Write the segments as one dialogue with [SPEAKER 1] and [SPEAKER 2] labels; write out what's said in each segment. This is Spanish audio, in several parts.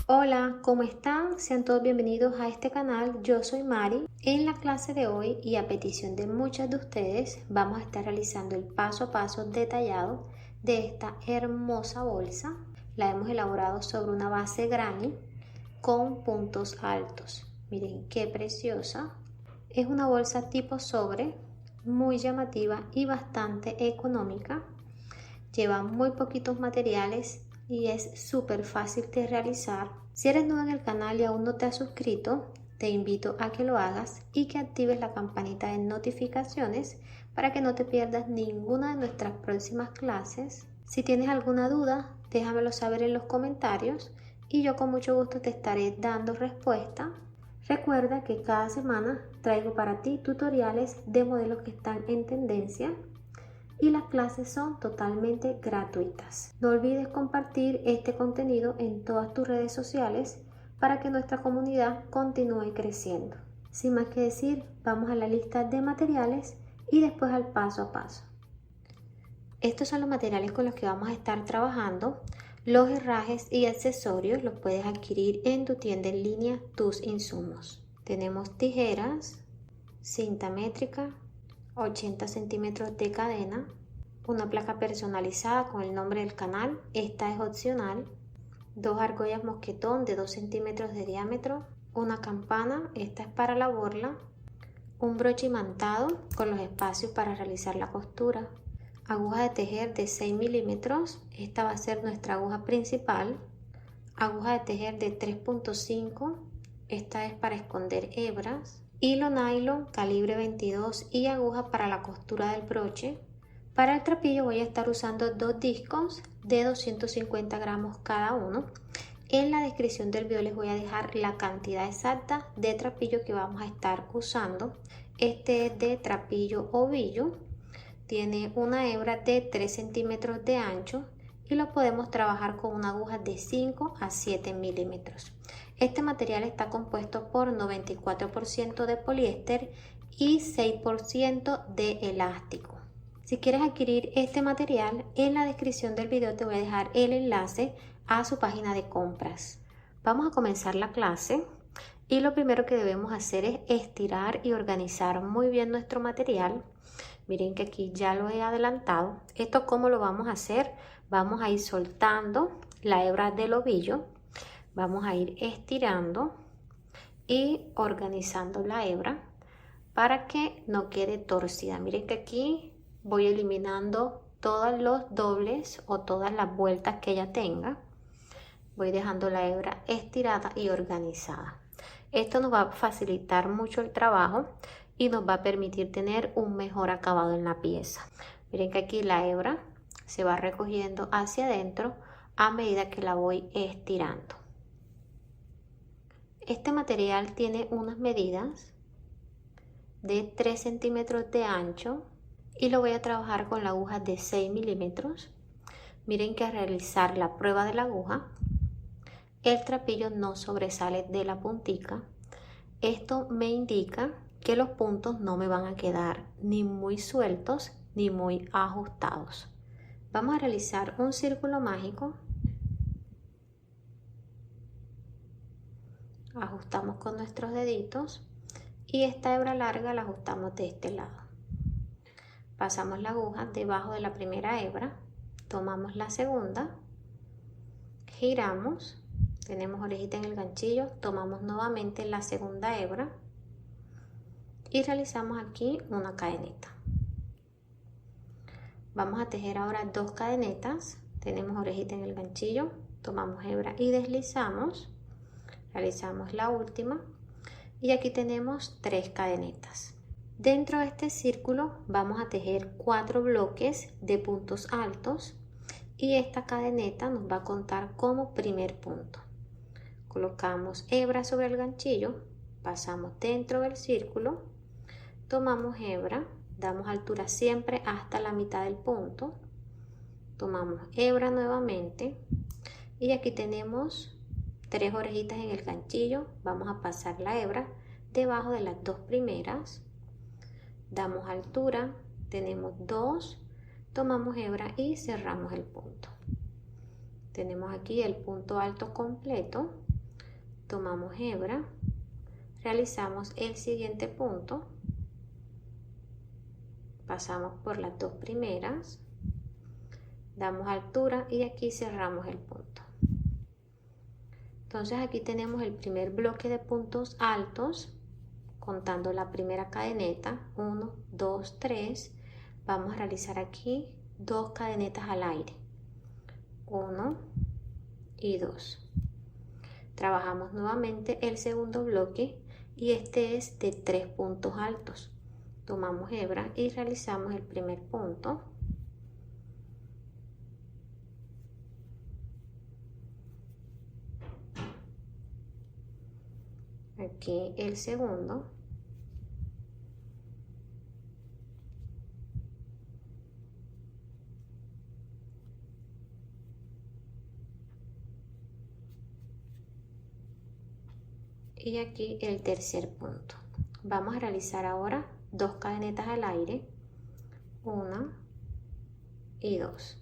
[SPEAKER 1] Hola, ¿cómo están? Sean todos bienvenidos a este canal. Yo soy Mari. En la clase de hoy y a petición de muchas de ustedes vamos a estar realizando el paso a paso detallado de esta hermosa bolsa. La hemos elaborado sobre una base granny con puntos altos. Miren qué preciosa. Es una bolsa tipo sobre, muy llamativa y bastante económica. Lleva muy poquitos materiales y es súper fácil de realizar. Si eres nuevo en el canal y aún no te has suscrito, te invito a que lo hagas y que actives la campanita de notificaciones para que no te pierdas ninguna de nuestras próximas clases. Si tienes alguna duda, déjamelo saber en los comentarios y yo con mucho gusto te estaré dando respuesta. Recuerda que cada semana traigo para ti tutoriales de modelos que están en tendencia y las clases son totalmente gratuitas. No olvides compartir este contenido en todas tus redes sociales para que nuestra comunidad continúe creciendo. Sin más que decir, vamos a la lista de materiales y después al paso a paso. Estos son los materiales con los que vamos a estar trabajando. Los herrajes y accesorios los puedes adquirir en tu tienda en línea Tus Insumos. Tenemos tijeras, cinta métrica, 80 centímetros de cadena, una placa personalizada con el nombre del canal, esta es opcional, dos argollas mosquetón de 2 centímetros de diámetro, una campana, esta es para la borla, un broche imantado con los espacios para realizar la costura, aguja de tejer de 6 milímetros, esta va a ser nuestra aguja principal, aguja de tejer de 3.5, esta es para esconder hebras, hilo nylon calibre 22 y aguja para la costura del broche. Para el trapillo voy a estar usando dos discos de 250 gramos cada uno. En la descripción del video les voy a dejar la cantidad exacta de trapillo que vamos a estar usando. Este es de trapillo ovillo, tiene una hebra de 3 centímetros de ancho y lo podemos trabajar con una aguja de 5 a 7 milímetros. Este material está compuesto por 94% de poliéster y 6% de elástico. Si quieres adquirir este material, en la descripción del video te voy a dejar el enlace a su página de compras. Vamos a comenzar la clase y lo primero que debemos hacer es estirar y organizar muy bien nuestro material. Miren que aquí ya lo he adelantado. ¿Esto cómo lo vamos a hacer? Vamos a ir soltando la hebra del ovillo, vamos a ir estirando y organizando la hebra para que no quede torcida. Miren que aquí voy eliminando todos los dobles o todas las vueltas que ella tenga. Voy dejando la hebra estirada y organizada. Esto nos va a facilitar mucho el trabajo y nos va a permitir tener un mejor acabado en la pieza. Miren que aquí la hebra se va recogiendo hacia adentro a medida que la voy estirando. Este material tiene unas medidas de 3 centímetros de ancho y lo voy a trabajar con la aguja de 6 milímetros. Miren que al realizar la prueba de la aguja, el trapillo no sobresale de la puntica. Esto me indica que los puntos no me van a quedar ni muy sueltos ni muy ajustados. Vamos a realizar un círculo mágico. Ajustamos con nuestros deditos y esta hebra larga la ajustamos de este lado. Pasamos la aguja debajo de la primera hebra, tomamos la segunda, giramos, tenemos orejita en el ganchillo, tomamos nuevamente la segunda hebra y realizamos aquí una cadeneta. Vamos a tejer ahora dos cadenetas, tenemos orejita en el ganchillo, tomamos hebra y deslizamos, realizamos la última y aquí tenemos 3 cadenetas. Dentro de este círculo vamos a tejer 4 bloques de puntos altos y esta cadeneta nos va a contar como primer punto. Colocamos hebra sobre el ganchillo, pasamos dentro del círculo, tomamos hebra, damos altura siempre hasta la mitad del punto, tomamos hebra nuevamente y aquí tenemos 3 orejitas en el ganchillo. Vamos a pasar la hebra debajo de las 2 primeras, damos altura, tenemos 2, tomamos hebra y cerramos el punto. Tenemos aquí el punto alto completo tomamos hebra, realizamos el siguiente punto, pasamos por las dos primeras, damos altura y aquí cerramos el punto. Entonces aquí tenemos el primer bloque de puntos altos, contando la primera cadeneta, 1, 2, 3, vamos a realizar aquí 2 cadenetas al aire, 1 y 2. Trabajamos nuevamente el segundo bloque y este es de 3 puntos altos. Tomamos hebra y realizamos el primer punto. Aquí el segundo. Y aquí el tercer punto. Vamos a realizar ahora 2 cadenetas al aire, 1 y 2.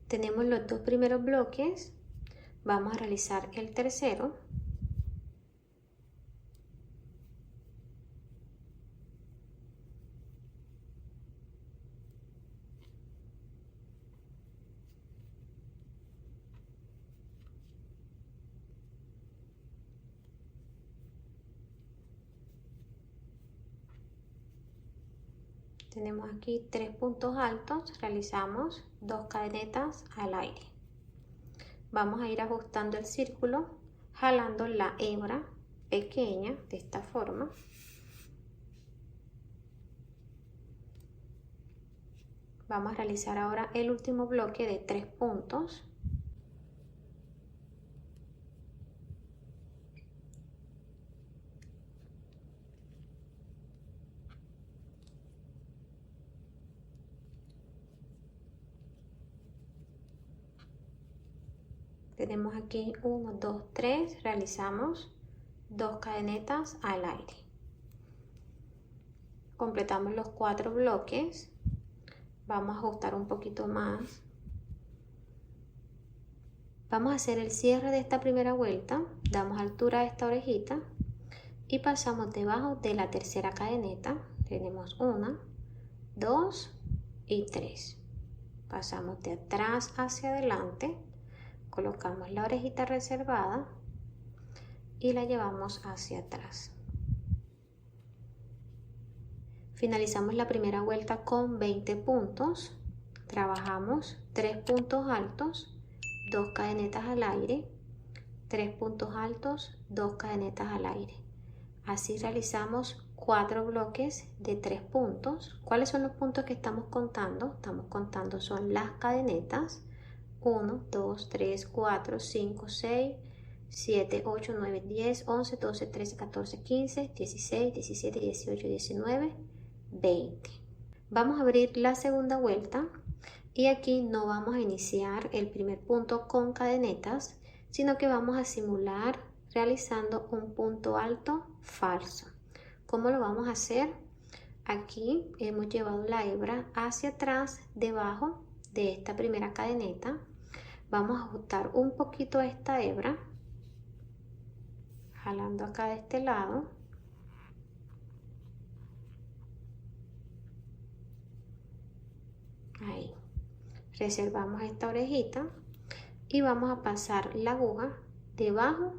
[SPEAKER 1] Tenemos los dos primeros bloques, vamos a realizar el tercero. Tenemos aquí 3 puntos altos, realizamos 2 cadenetas al aire. Vamos a ir ajustando el círculo, jalando la hebra pequeña de esta forma. Vamos a realizar ahora el último bloque de 3 puntos. Tenemos aquí 1, 2, 3, realizamos 2 cadenetas al aire. Completamos los 4 bloques. Vamos a ajustar un poquito más. Vamos a hacer el cierre de esta primera vuelta, damos altura a esta orejita y pasamos debajo de la tercera cadeneta. Tenemos 1, 2 y 3. Pasamos de atrás hacia adelante. Colocamos la orejita reservada y la llevamos hacia atrás. Finalizamos la primera vuelta con 20 puntos. Trabajamos 3 puntos altos, 2 cadenetas al aire, 3 puntos altos, 2 cadenetas al aire. Así realizamos 4 bloques de 3 puntos. ¿Cuáles son los puntos que estamos contando? Estamos contando son las cadenetas. 1, 2, 3, 4, 5, 6, 7, 8, 9, 10, 11, 12, 13, 14, 15, 16, 17, 18, 19, 20. Vamos a abrir la segunda vuelta y aquí no vamos a iniciar el primer punto con cadenetas, sino que vamos a simular realizando un punto alto falso. ¿Cómo lo vamos a hacer? Aquí hemos llevado la hebra hacia atrás debajo de esta primera cadeneta. Vamos a ajustar un poquito esta hebra, jalando acá de este lado. Ahí. Reservamos esta orejita y vamos a pasar la aguja debajo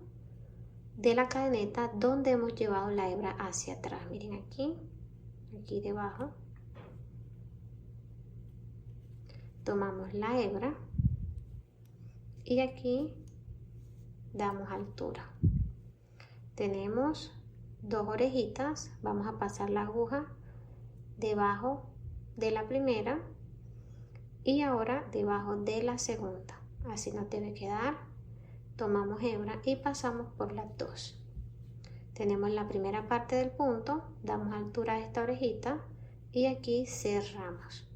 [SPEAKER 1] de la cadeneta donde hemos llevado la hebra hacia atrás. Miren aquí debajo. Tomamos la hebra y aquí damos altura. Tenemos 2 orejitas, vamos a pasar la aguja debajo de la primera y ahora debajo de la segunda. Así nos debe quedar. Tomamos hebra y pasamos por las dos. Tenemos la primera parte del punto, damos altura a esta orejita y aquí cerramos.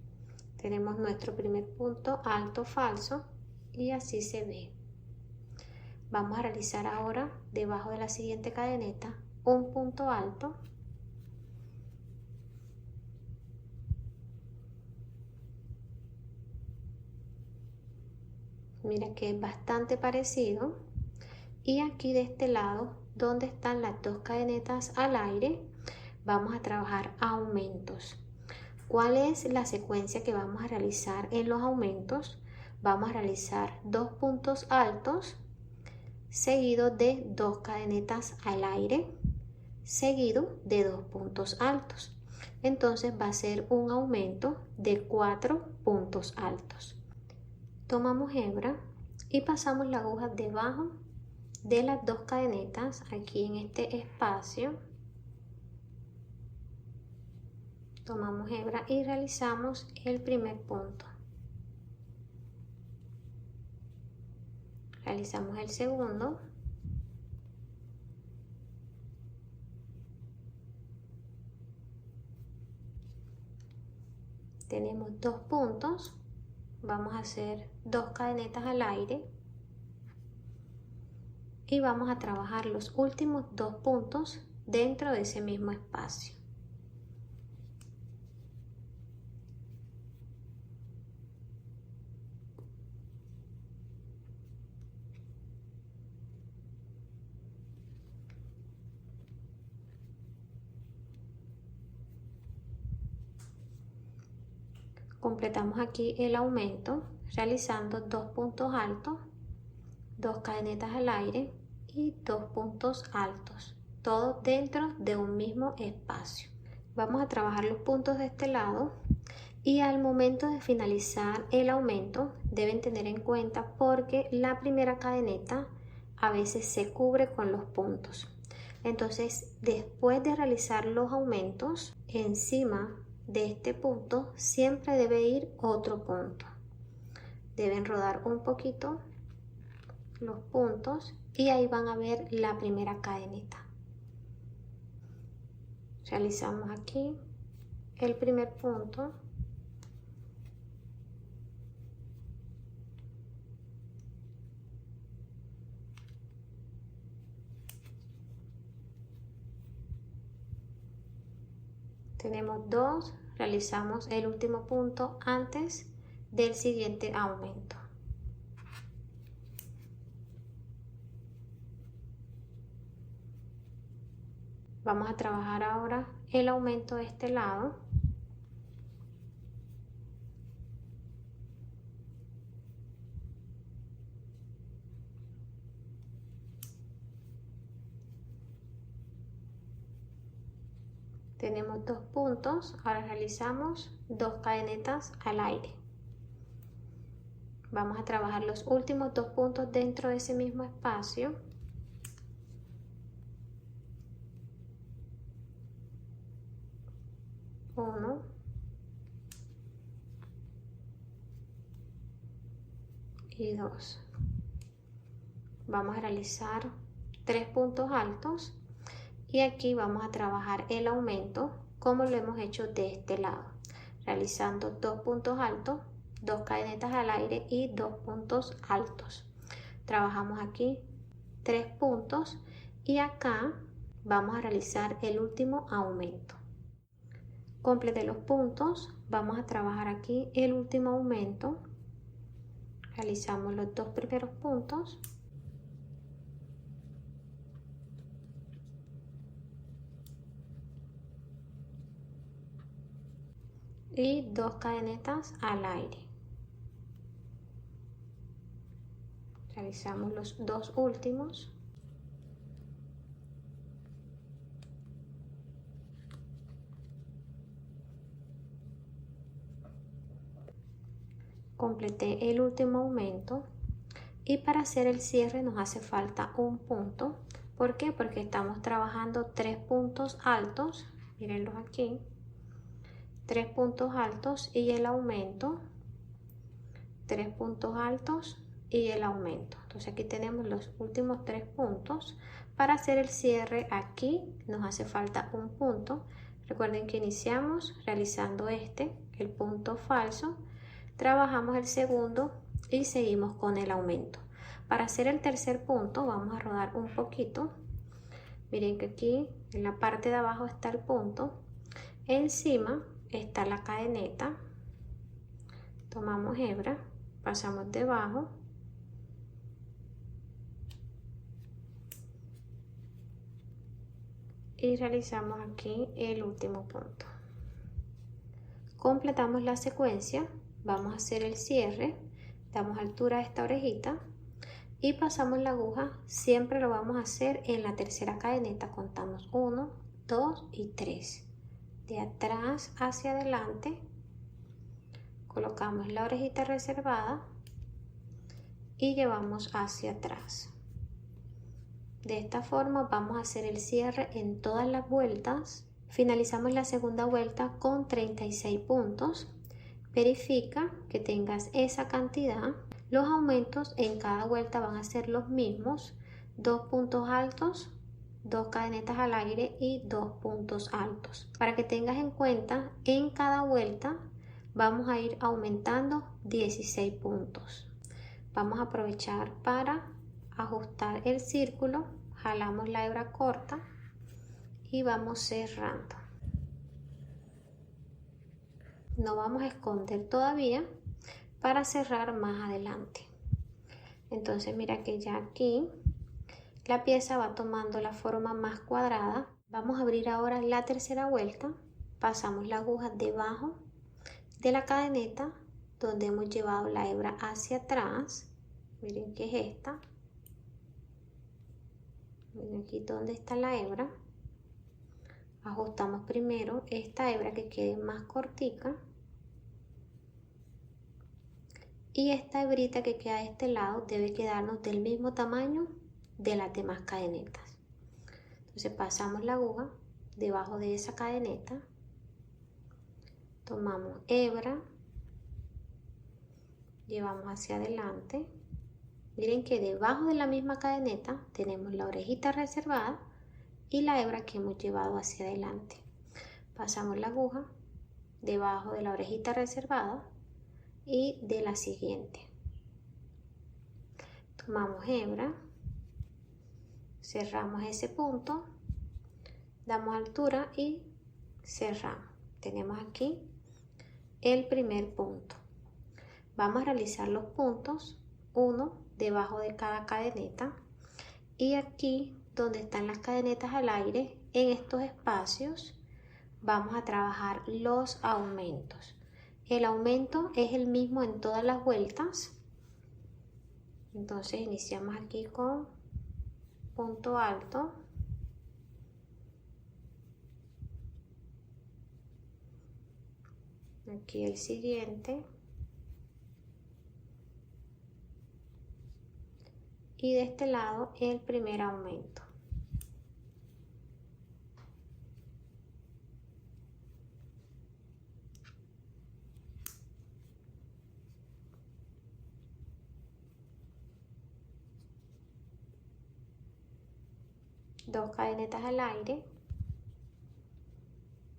[SPEAKER 1] Tenemos nuestro primer punto alto falso y así se ve. Vamos a realizar ahora debajo de la siguiente cadeneta un punto alto. Mira que es bastante parecido y aquí de este lado donde están las dos cadenetas al aire vamos a trabajar aumentos. ¿Cuál es la secuencia que vamos a realizar en los aumentos? Vamos a realizar 2 puntos altos seguido de 2 cadenetas al aire seguido de 2 puntos altos. Entonces va a ser un aumento de 4 puntos altos. Tomamos hebra y pasamos la aguja debajo de las 2 cadenetas aquí en este espacio. Tomamos hebra y realizamos el primer punto. Realizamos el segundo. Tenemos 2 puntos. Vamos a hacer 2 cadenetas al aire. Y vamos a trabajar los últimos 2 puntos dentro de ese mismo espacio. Completamos aquí el aumento realizando 2 puntos altos, 2 cadenetas al aire y 2 puntos altos, todo dentro de un mismo espacio. Vamos a trabajar los puntos de este lado y al momento de finalizar el aumento deben tener en cuenta porque la primera cadeneta a veces se cubre con los puntos. Entonces, después de realizar los aumentos, encima de este punto siempre debe ir otro punto. Deben rodar un poquito los puntos y ahí van a ver la primera cadeneta. Realizamos aquí el primer punto. Tenemos 2, realizamos el último punto antes del siguiente aumento. Vamos a trabajar ahora el aumento de este lado. Tenemos 2 puntos, ahora realizamos 2 cadenetas al aire. Vamos a trabajar los últimos 2 puntos dentro de ese mismo espacio. Uno. Y 2. Vamos a realizar 3 puntos altos y aquí vamos a trabajar el aumento como lo hemos hecho de este lado, realizando 2 puntos altos, 2 cadenetas al aire y 2 puntos altos. Trabajamos aquí 3 puntos y acá vamos a realizar el último aumento. Completé los puntos, vamos a trabajar aquí el último aumento. Realizamos los 2 primeros puntos. Y 2 cadenetas al aire. Realizamos los 2 últimos. Completé el último aumento y para hacer el cierre nos hace falta un punto. ¿Por qué? Porque estamos trabajando 3 puntos altos, mírenlos aquí, 3 puntos altos y el aumento, 3 puntos altos y el aumento. Entonces aquí tenemos los últimos 3 puntos. Para hacer el cierre aquí nos hace falta un punto. Recuerden que iniciamos realizando el punto falso, trabajamos el segundo y seguimos con el aumento. Para hacer el tercer punto vamos a rodar un poquito. Miren que aquí en la parte de abajo está el punto, encima está la cadeneta. Tomamos hebra, pasamos debajo y realizamos aquí el último punto. Completamos la secuencia, vamos a hacer el cierre, damos altura a esta orejita y pasamos la aguja. Siempre lo vamos a hacer en la tercera cadeneta, contamos 1, 2 y 3. De atrás hacia adelante colocamos la orejita reservada y llevamos hacia atrás. De esta forma vamos a hacer el cierre en todas las vueltas. Finalizamos la segunda vuelta con 36 puntos. Verifica que tengas esa cantidad. Los aumentos en cada vuelta van a ser los mismos: 2 puntos altos, 2 cadenetas al aire y 2 puntos altos. Para que tengas en cuenta, en cada vuelta vamos a ir aumentando 16 puntos. Vamos a aprovechar para ajustar el círculo, jalamos la hebra corta y vamos cerrando. No vamos a esconder todavía para cerrar más adelante. Entonces mira que ya aquí la pieza va tomando la forma más cuadrada. Vamos a abrir ahora la tercera vuelta, pasamos la aguja debajo de la cadeneta donde hemos llevado la hebra hacia atrás. Miren que es esta. Miren aquí donde está la hebra. Ajustamos primero esta hebra que quede más cortica y esta hebrita que queda de este lado debe quedarnos del mismo tamaño de las demás cadenetas. Entonces pasamos la aguja debajo de esa cadeneta, tomamos hebra, llevamos hacia adelante. Miren que debajo de la misma cadeneta tenemos la orejita reservada y la hebra que hemos llevado hacia adelante. Pasamos la aguja debajo de la orejita reservada y de la siguiente. Tomamos hebra, cerramos ese punto, damos altura y cerramos. Tenemos aquí el primer punto. Vamos a realizar los puntos, uno debajo de cada cadeneta, y aquí donde están las cadenetas al aire, en estos espacios vamos a trabajar los aumentos. El aumento es el mismo en todas las vueltas. Entonces iniciamos aquí con punto alto, aquí el siguiente y de este lado el primer aumento. Dos cadenetas al aire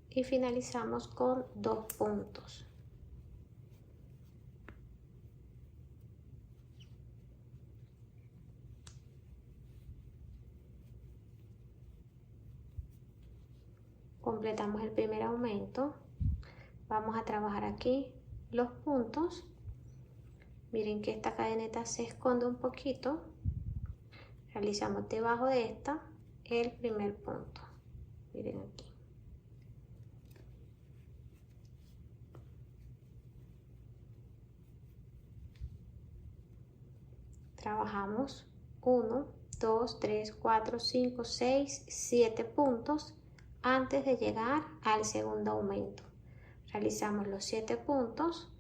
[SPEAKER 1] y finalizamos con 2 puntos. Completamos el primer aumento. Vamos a trabajar aquí los puntos. Miren que esta cadeneta se esconde un poquito. Realizamos debajo de esta el primer punto. Miren aquí. Trabajamos 1, 2, 3, 4, 5, 6, 7 puntos antes de llegar al segundo aumento. Realizamos los 7 puntos,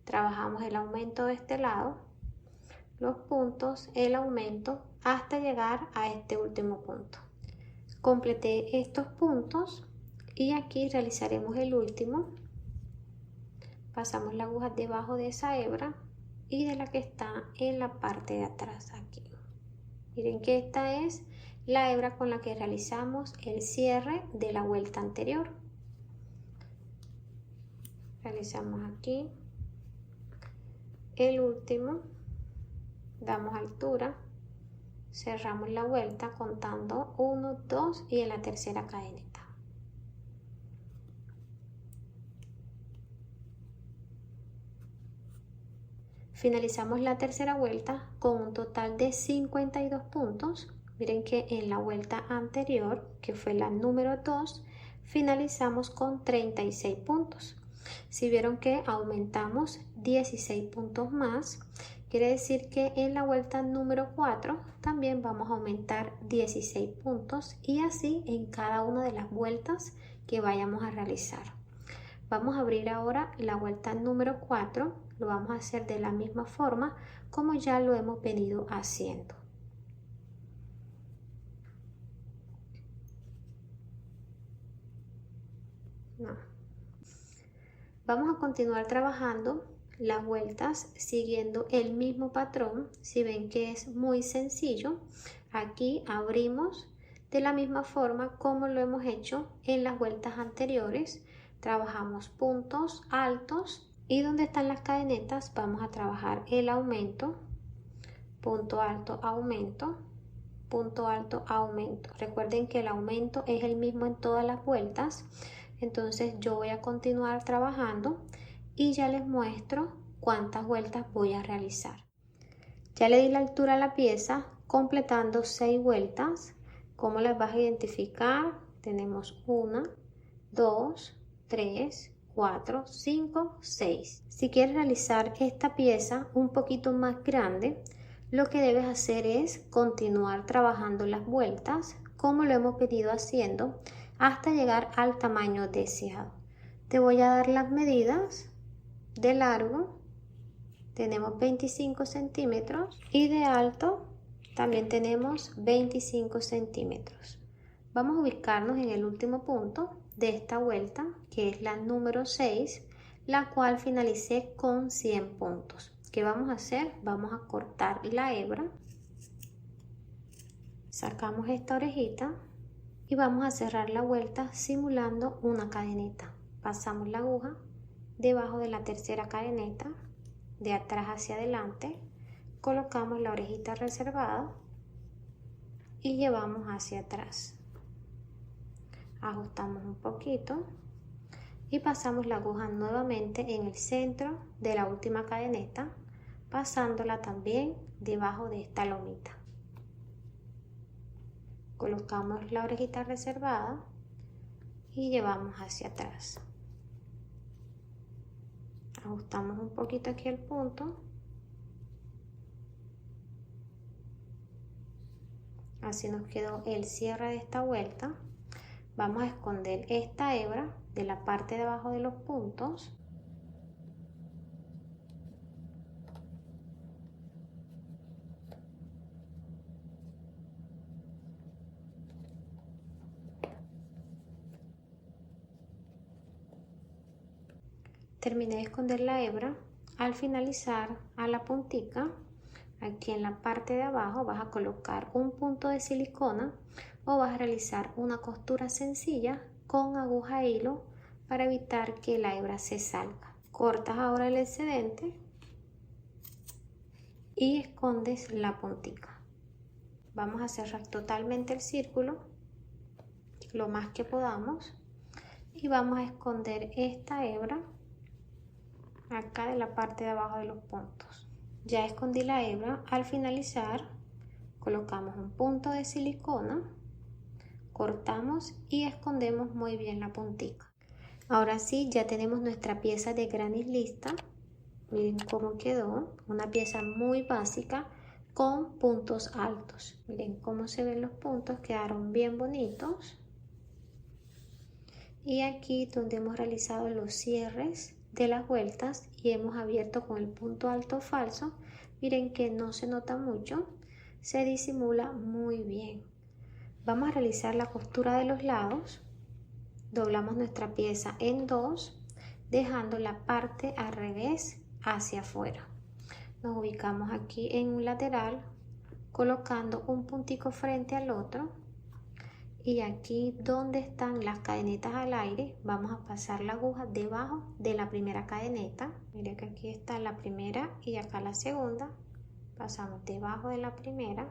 [SPEAKER 1] trabajamos el aumento de este lado, los puntos, el aumento, hasta llegar a este último punto. Completé estos puntos y aquí realizaremos el último. Pasamos la aguja debajo de esa hebra y de la que está en la parte de atrás aquí. Miren que esta es la hebra con la que realizamos el cierre de la vuelta anterior. Realizamos aquí el último, damos altura, cerramos la vuelta contando 1, 2 y en la tercera cadeneta. Finalizamos la tercera vuelta con un total de 52 puntos. Miren que en la vuelta anterior, que fue la número 2, finalizamos con 36 puntos. Si vieron que aumentamos 16 puntos más, quiere decir que en la vuelta número 4 también vamos a aumentar 16 puntos y así en cada una de las vueltas que vayamos a realizar. Vamos a abrir ahora la vuelta número 4, lo vamos a hacer de la misma forma como ya lo hemos venido haciendo. Vamos a continuar trabajando las vueltas siguiendo el mismo patrón. Si ven que es muy sencillo, aquí abrimos de la misma forma como lo hemos hecho en las vueltas anteriores. Trabajamos puntos altos y donde están las cadenetas vamos a trabajar el aumento, punto alto, aumento, punto alto, aumento. Recuerden que el aumento es el mismo en todas las vueltas. Entonces yo voy a continuar trabajando y ya les muestro cuántas vueltas voy a realizar. Ya le di la altura a la pieza completando 6 vueltas. ¿Cómo las vas a identificar? Tenemos 1, 2, 3, 4, 5, 6. Si quieres realizar esta pieza un poquito más grande, lo que debes hacer es continuar trabajando las vueltas como lo hemos venido haciendo hasta llegar al tamaño deseado. Te voy a dar las medidas de largo. Tenemos 25 centímetros y de alto también tenemos 25 centímetros. Vamos a ubicarnos en el último punto de esta vuelta, que es la número 6, la cual finalicé con 100 puntos. ¿Qué vamos a hacer? Vamos a cortar la hebra, sacamos esta orejita y vamos a cerrar la vuelta simulando una cadeneta. Pasamos la aguja debajo de la tercera cadeneta, de atrás hacia adelante, colocamos la orejita reservada y llevamos hacia atrás. Ajustamos un poquito y pasamos la aguja nuevamente en el centro de la última cadeneta, pasándola también debajo de esta lomita. Colocamos la orejita reservada y llevamos hacia atrás. Ajustamos un poquito aquí el punto. Así nos quedó el cierre de esta vuelta. Vamos a esconder esta hebra de la parte de abajo de los puntos. Terminé de esconder la hebra. Al finalizar a la puntica, aquí en la parte de abajo vas a colocar un punto de silicona o vas a realizar una costura sencilla con aguja e hilo para evitar que la hebra se salga. Cortas ahora el excedente y escondes la puntica. Vamos a cerrar totalmente el círculo lo más que podamos y vamos a esconder esta hebra acá de la parte de abajo de los puntos. Ya escondí la hebra. Al finalizar colocamos un punto de silicona, cortamos y escondemos muy bien la puntica. Ahora sí, ya tenemos nuestra pieza de granny lista. Miren cómo quedó, una pieza muy básica con puntos altos. Miren cómo se ven los puntos, quedaron bien bonitos. Y aquí donde hemos realizado los cierres de las vueltas y hemos abierto con el punto alto falso, miren que no se nota mucho, se disimula muy bien. Vamos a realizar la costura de los lados. Doblamos nuestra pieza en dos, dejando la parte al revés hacia afuera. Nos ubicamos aquí en un lateral, colocando un puntico frente al otro. Y aquí donde están las cadenetas al aire, vamos a pasar la aguja debajo de la primera cadeneta. Miren que aquí está la primera y acá la segunda. Pasamos debajo de la primera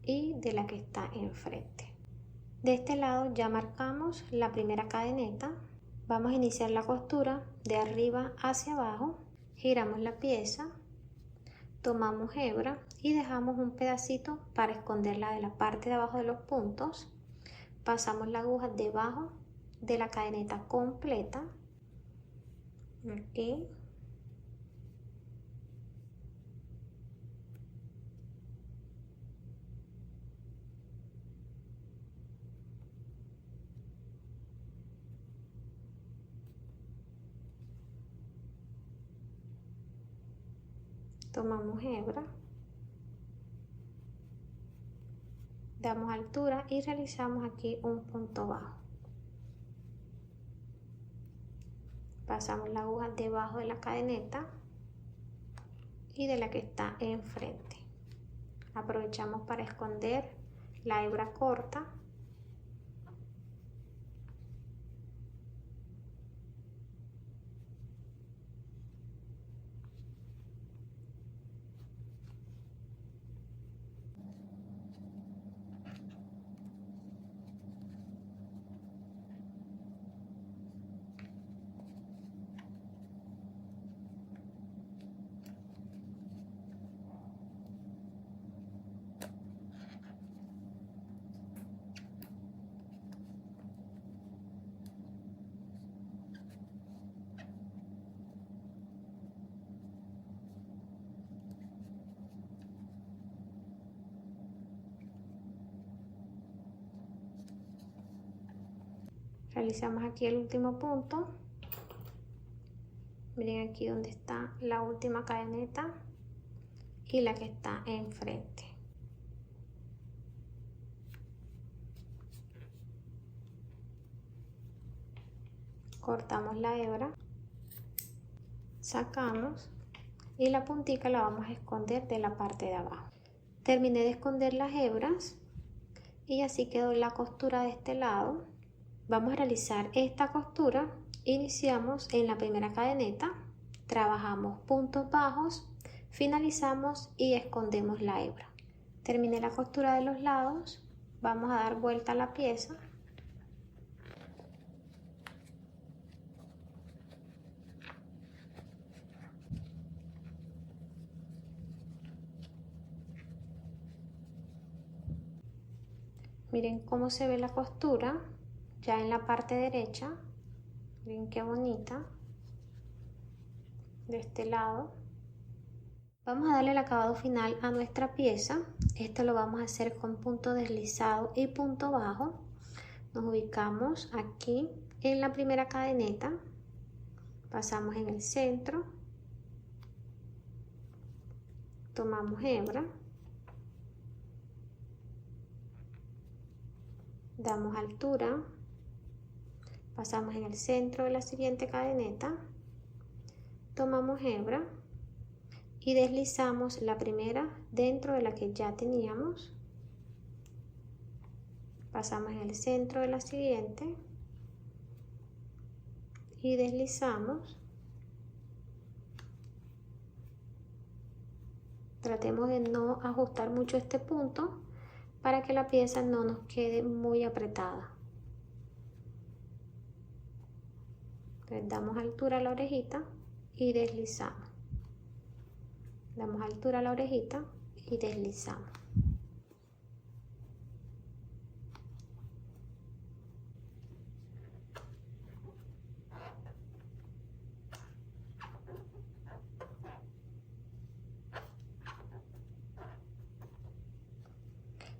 [SPEAKER 1] y de la que está enfrente. De este lado ya marcamos la primera cadeneta. Vamos a iniciar la costura de arriba hacia abajo. Giramos la pieza, tomamos hebra y dejamos un pedacito para esconderla de la parte de abajo de los puntos. Pasamos la aguja debajo de la cadeneta completa, aquí, tomamos hebra, damos altura y realizamos aquí un punto bajo. Pasamos la aguja debajo de la cadeneta y de la que está enfrente. Aprovechamos para esconder la hebra corta. Realizamos aquí el último punto. Miren aquí donde está la última cadeneta y la que está enfrente. Cortamos la hebra, sacamos y la puntica la vamos a esconder de la parte de abajo. Terminé de esconder las hebras y así quedó la costura de este lado. Vamos a realizar esta costura. Iniciamos en la primera cadeneta, trabajamos puntos bajos, finalizamos y escondemos la hebra. Terminé la costura de los lados, vamos a dar vuelta a la pieza. Miren cómo se ve la costura ya en la parte derecha. Miren qué bonita. De este lado. Vamos a darle el acabado final a nuestra pieza. Esto lo vamos a hacer con punto deslizado y punto bajo. Nos ubicamos aquí en la primera cadeneta. Pasamos en el centro. Tomamos hebra. Damos altura, pasamos en el centro de la siguiente cadeneta, tomamos hebra y deslizamos la primera dentro de la que ya teníamos, pasamos en el centro de la siguiente y deslizamos. Tratemos de no ajustar mucho este punto para que la pieza no nos quede muy apretada. Entonces damos altura a la orejita y deslizamos. Damos altura a la orejita y deslizamos.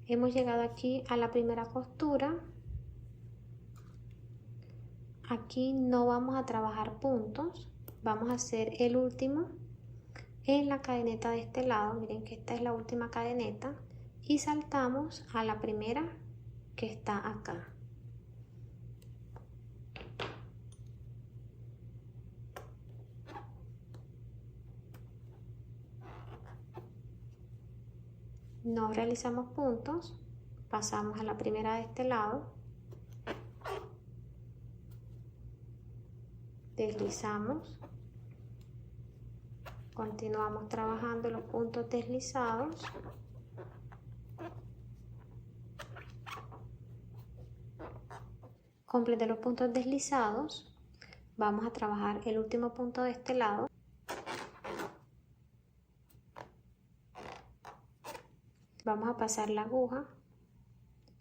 [SPEAKER 1] Hemos llegado aquí a la primera costura. Aquí no vamos a trabajar puntos, vamos a hacer el último en la cadeneta de este lado. Miren que esta es la última cadeneta y saltamos a la primera que está acá. No realizamos puntos, pasamos a la primera de este lado, deslizamos, continuamos trabajando los puntos deslizados, completé los puntos deslizados, vamos a trabajar el último punto de este lado, Vamos a pasar la aguja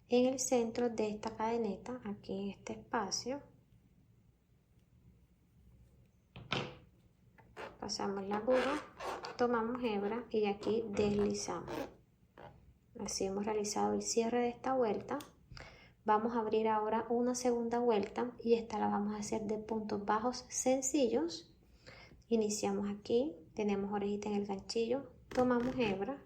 [SPEAKER 1] en el centro de esta cadeneta, aquí en este espacio. Pasamos la aguja, tomamos hebra y aquí deslizamos. Así hemos realizado el cierre de esta vuelta. Vamos a abrir ahora una segunda vuelta y esta la vamos a hacer de puntos bajos sencillos. Iniciamos aquí, tenemos orejita en el ganchillo, tomamos hebra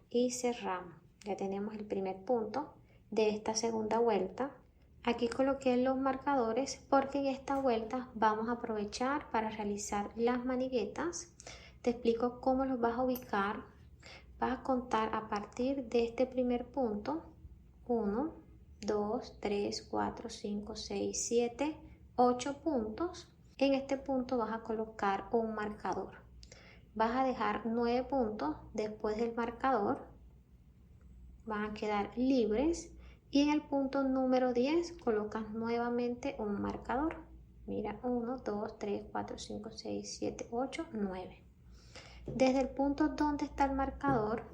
[SPEAKER 1] y cerramos. Ya tenemos el primer punto de esta segunda vuelta. Aquí coloqué los marcadores porque en esta vuelta vamos a aprovechar para realizar las maniguetas. Te explico cómo los vas a ubicar. Vas a contar a partir de este primer punto. 1, 2, 3, 4, 5, 6, 7, 8 puntos. En este punto vas a colocar un marcador. Vas a dejar 9 puntos después del marcador. Van a quedar libres. Y en el punto número 10 colocas nuevamente un marcador. Mira, 1, 2, 3, 4, 5, 6, 7, 8, 9. Desde el punto donde está el marcador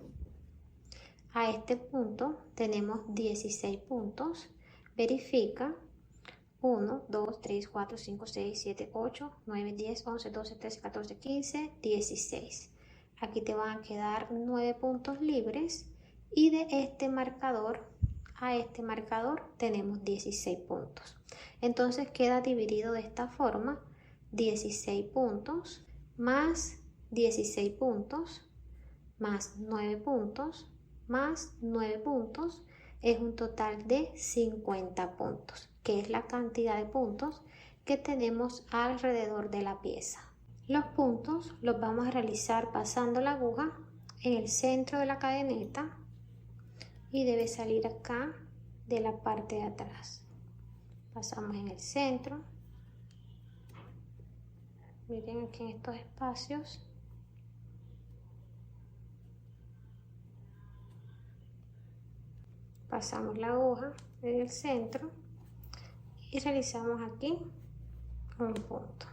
[SPEAKER 1] a este punto tenemos 16 puntos. Verifica. 1, 2, 3, 4, 5, 6, 7, 8, 9, 10, 11, 12, 13, 14, 15, 16. Aquí te van a quedar 9 puntos libres y de este marcador a este marcador tenemos 16 puntos. Entonces queda dividido de esta forma: 16 puntos más 16 puntos más 9 puntos más 9 puntos es un total de 50 puntos, que es la cantidad de puntos que tenemos alrededor de la pieza. Los puntos los vamos a realizar pasando la aguja en el centro de la cadeneta y debe salir acá de la parte de atrás. Pasamos en el centro. Miren aquí en estos espacios. Pasamos la aguja en el centro y realizamos aquí un punto.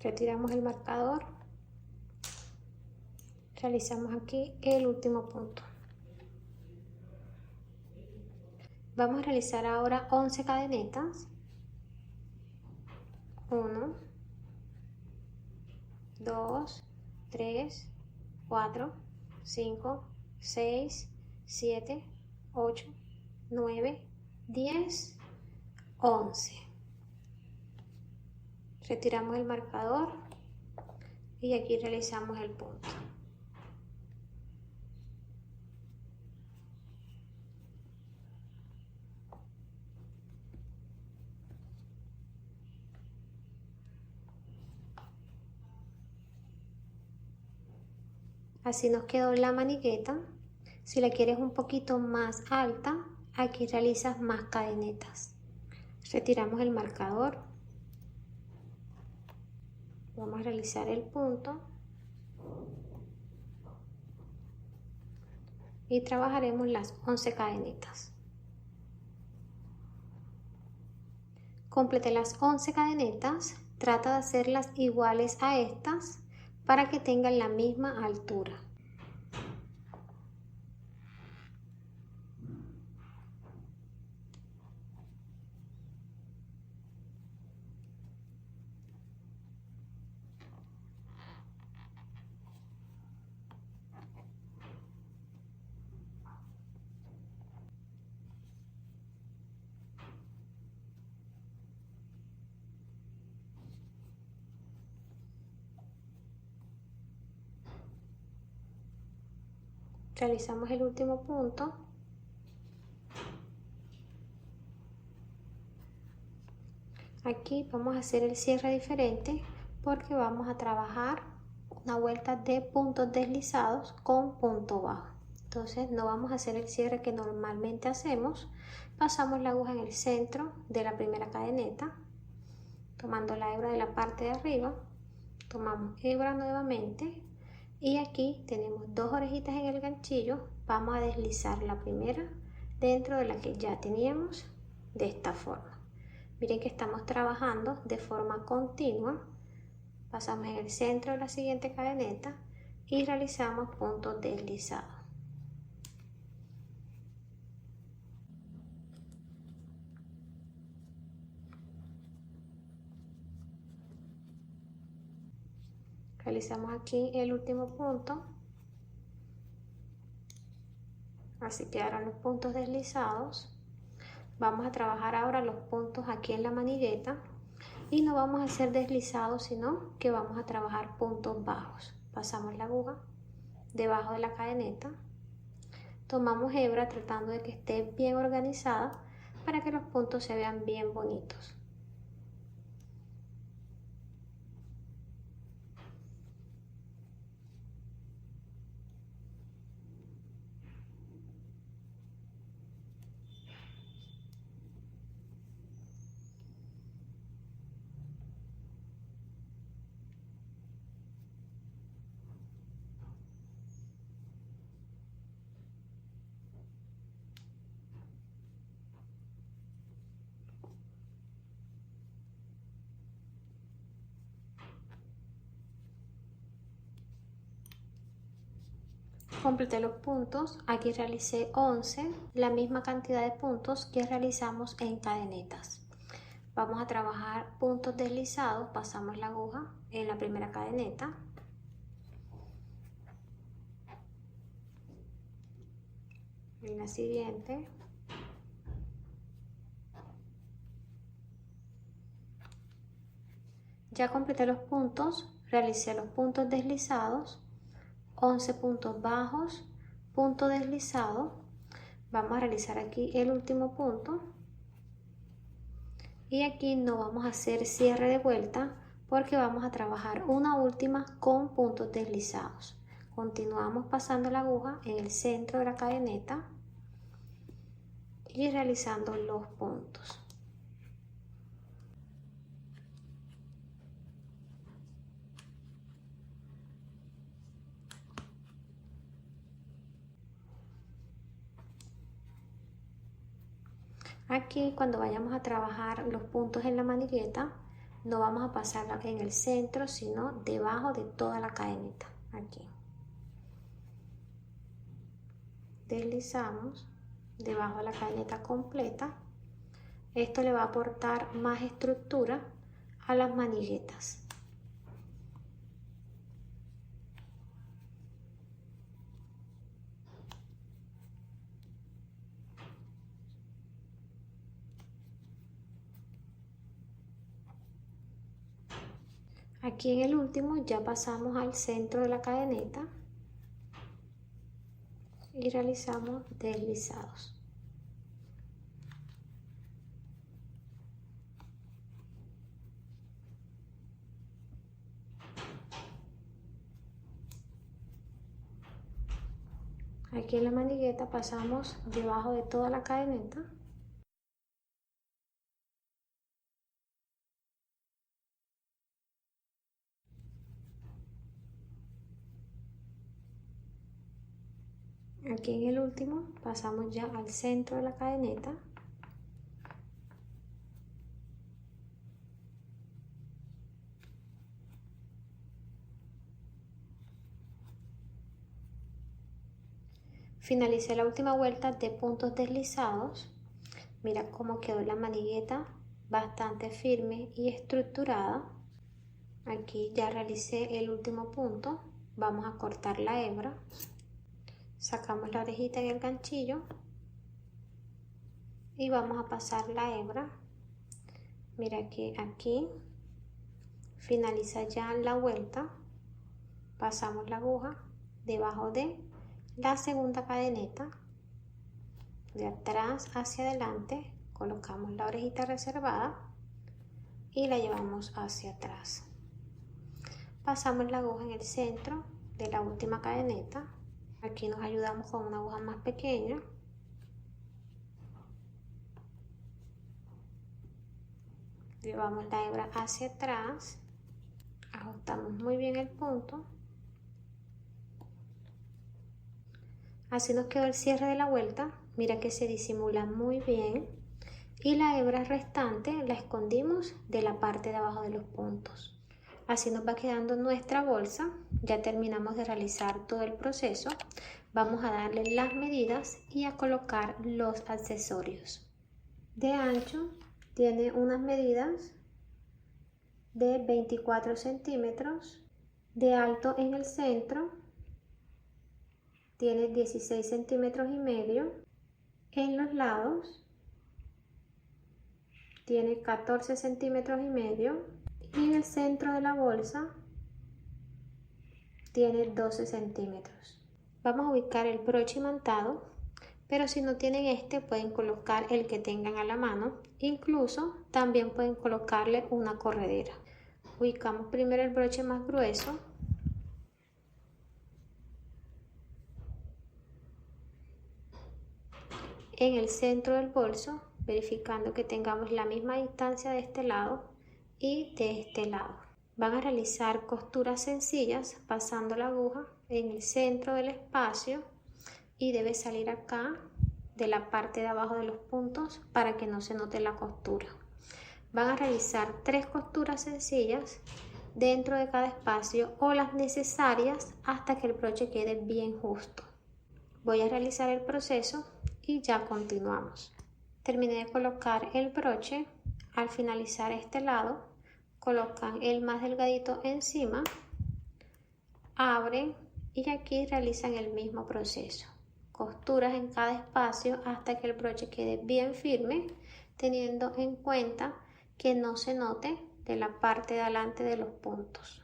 [SPEAKER 1] Retiramos el marcador, realizamos aquí el último punto. Vamos a realizar ahora 11 cadenetas. 1, 2, 3, 4, 5, 6, 7, 8, 9, 10, 11. Retiramos el marcador y aquí realizamos el punto. Así nos quedó la manigueta. Si la quieres un poquito más alta, aquí realizas más cadenetas. Retiramos el marcador. Vamos a realizar el punto. Y trabajaremos las 11 cadenetas. Complete las 11 cadenetas. Trata de hacerlas iguales a estas para que tengan la misma altura. Realizamos el último punto. Aquí vamos a hacer el cierre diferente porque vamos a trabajar una vuelta de puntos deslizados con punto bajo. Entonces no vamos a hacer el cierre que normalmente hacemos. Pasamos la aguja en el centro de la primera cadeneta, tomando la hebra de la parte de arriba, tomamos hebra nuevamente y aquí tenemos dos orejitas en el ganchillo. Vamos a deslizar la primera dentro de la que ya teníamos de esta forma. Miren que estamos trabajando de forma continua. Pasamos en el centro de la siguiente cadeneta y realizamos puntos deslizados. Realizamos aquí el último punto. Así quedaron los puntos deslizados. Vamos a trabajar ahora los puntos aquí en la manigueta y no vamos a hacer deslizados, sino que vamos a trabajar puntos bajos. Pasamos la aguja debajo de la cadeneta, tomamos hebra tratando de que esté bien organizada para que los puntos se vean bien bonitos. Completé los puntos, aquí realicé 11, la misma cantidad de puntos que realizamos en cadenetas. Vamos a trabajar puntos deslizados, pasamos la aguja en la primera cadeneta, en la siguiente, ya completé los puntos, realicé los puntos deslizados, 11 puntos bajos, punto deslizado. Vamos a realizar aquí el último punto y aquí no vamos a hacer cierre de vuelta porque vamos a trabajar una última con puntos deslizados. Continuamos pasando la aguja en el centro de la cadeneta y realizando los puntos. Aquí cuando vayamos a trabajar los puntos en la manigueta, no vamos a pasarla en el centro, sino debajo de toda la cadeneta. Aquí. Deslizamos debajo de la cadeneta completa. Esto le va a aportar más estructura a las maniguetas. Aquí en el último ya pasamos al centro de la cadeneta y realizamos deslizados. Aquí en la manigueta pasamos debajo de toda la cadeneta. Aquí en el último pasamos ya al centro de la cadeneta. Finalicé la última vuelta de puntos deslizados. Mira cómo quedó la manigueta, bastante firme y estructurada. Aquí ya realicé el último punto. Vamos a cortar la hebra. Sacamos la orejita en el ganchillo y vamos a pasar la hebra. Mira que aquí finaliza ya la vuelta. Pasamos la aguja debajo de la segunda cadeneta, de atrás hacia adelante, colocamos la orejita reservada y la llevamos hacia atrás. pasamos la aguja en el centro de la última cadeneta. Aquí nos ayudamos con una aguja más pequeña. Llevamos la hebra hacia atrás, ajustamos muy bien el punto. Así nos quedó el cierre de la vuelta. Mira que se disimula muy bien. Y la hebra restante la escondimos de la parte de abajo de los puntos. Así nos va quedando nuestra bolsa. Ya terminamos de realizar todo el proceso. Vamos a darle las medidas y a colocar los accesorios. De ancho tiene unas medidas de 24 centímetros. De alto en el centro tiene 16 centímetros y medio. En los lados tiene 14 centímetros y medio. Y en el centro de la bolsa tiene 12 centímetros. Vamos a ubicar el broche imantado, pero si no tienen este pueden colocar el que tengan a la mano. Incluso también pueden colocarle una corredera. Ubicamos primero el broche más grueso. En el centro del bolso, verificando que tengamos la misma distancia de este lado y de este lado. Van a realizar costuras sencillas pasando la aguja en el centro del espacio y debe salir acá de la parte de abajo de los puntos para que no se note la costura. Van a realizar 3 costuras sencillas dentro de cada espacio o las necesarias hasta que el broche quede bien justo. Voy a realizar el proceso y ya continuamos. Terminé de colocar el broche. Al finalizar este lado, colocan el más delgadito encima, abren y aquí realizan el mismo proceso. Costuras en cada espacio hasta que el broche quede bien firme, teniendo en cuenta que no se note de la parte de adelante de los puntos.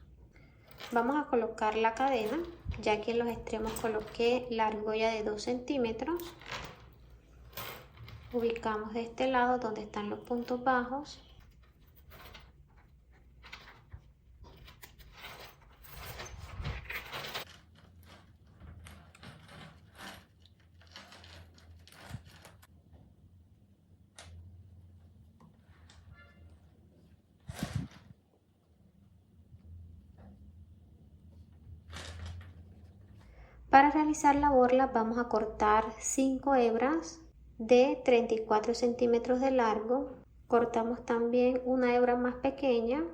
[SPEAKER 1] Vamos a colocar la cadena, ya que en los extremos coloqué la argolla de 2 centímetros. Ubicamos de este lado donde están los puntos bajos. Para realizar la borla vamos a cortar 5 hebras de 34 centímetros de largo. Cortamos también una hebra más pequeña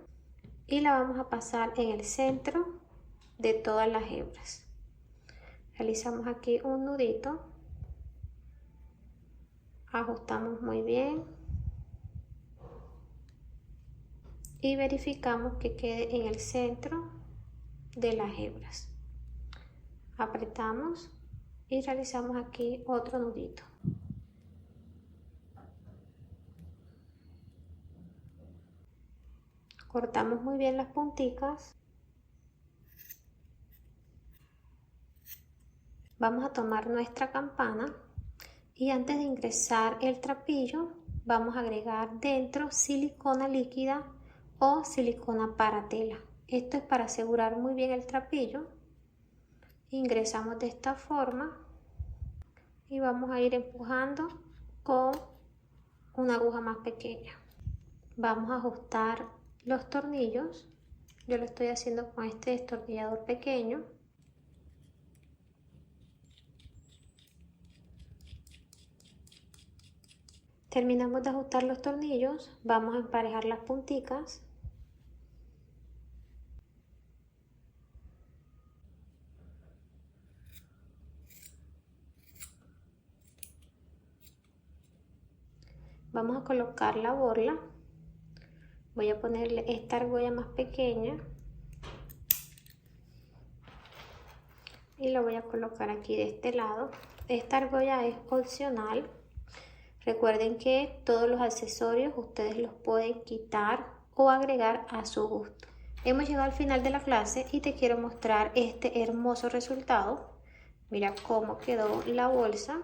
[SPEAKER 1] y la vamos a pasar en el centro de todas las hebras. Realizamos aquí un nudito, ajustamos muy bien y verificamos que quede en el centro de las hebras. Apretamos y realizamos aquí otro nudito. Cortamos muy bien las punticas. Vamos a tomar nuestra campana y antes de ingresar el trapillo vamos a agregar dentro silicona líquida o silicona para tela. Esto es para asegurar muy bien el trapillo. Ingresamos de esta forma y vamos a ir empujando con una aguja más pequeña. Vamos a ajustar los tornillos. Yo lo estoy haciendo con este destornillador pequeño. Terminamos de ajustar los tornillos, vamos a emparejar las punticas. Vamos a colocar la borla. Voy a ponerle esta argolla más pequeña y la voy a colocar aquí de este lado. Esta argolla es opcional. Recuerden que todos los accesorios ustedes los pueden quitar o agregar a su gusto. Hemos llegado al final de la clase y te quiero mostrar este hermoso resultado. Mira cómo quedó la bolsa.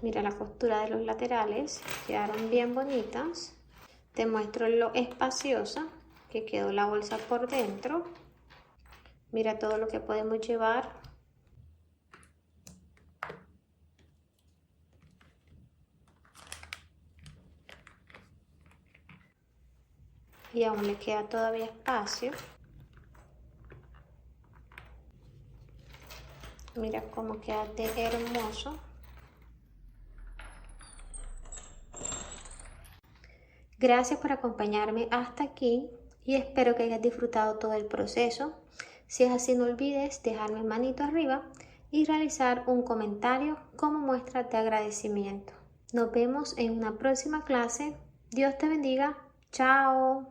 [SPEAKER 1] Mira la costura de los laterales, quedaron bien bonitas. Te muestro lo espaciosa que quedó la bolsa por dentro. Mira todo lo que podemos llevar. Y aún le queda todavía espacio. Mira cómo queda de hermoso. Gracias por acompañarme hasta aquí y espero que hayas disfrutado todo el proceso. Si es así, no olvides dejarme manito arriba y realizar un comentario como muestra de agradecimiento. Nos vemos en una próxima clase. Dios te bendiga. Chao.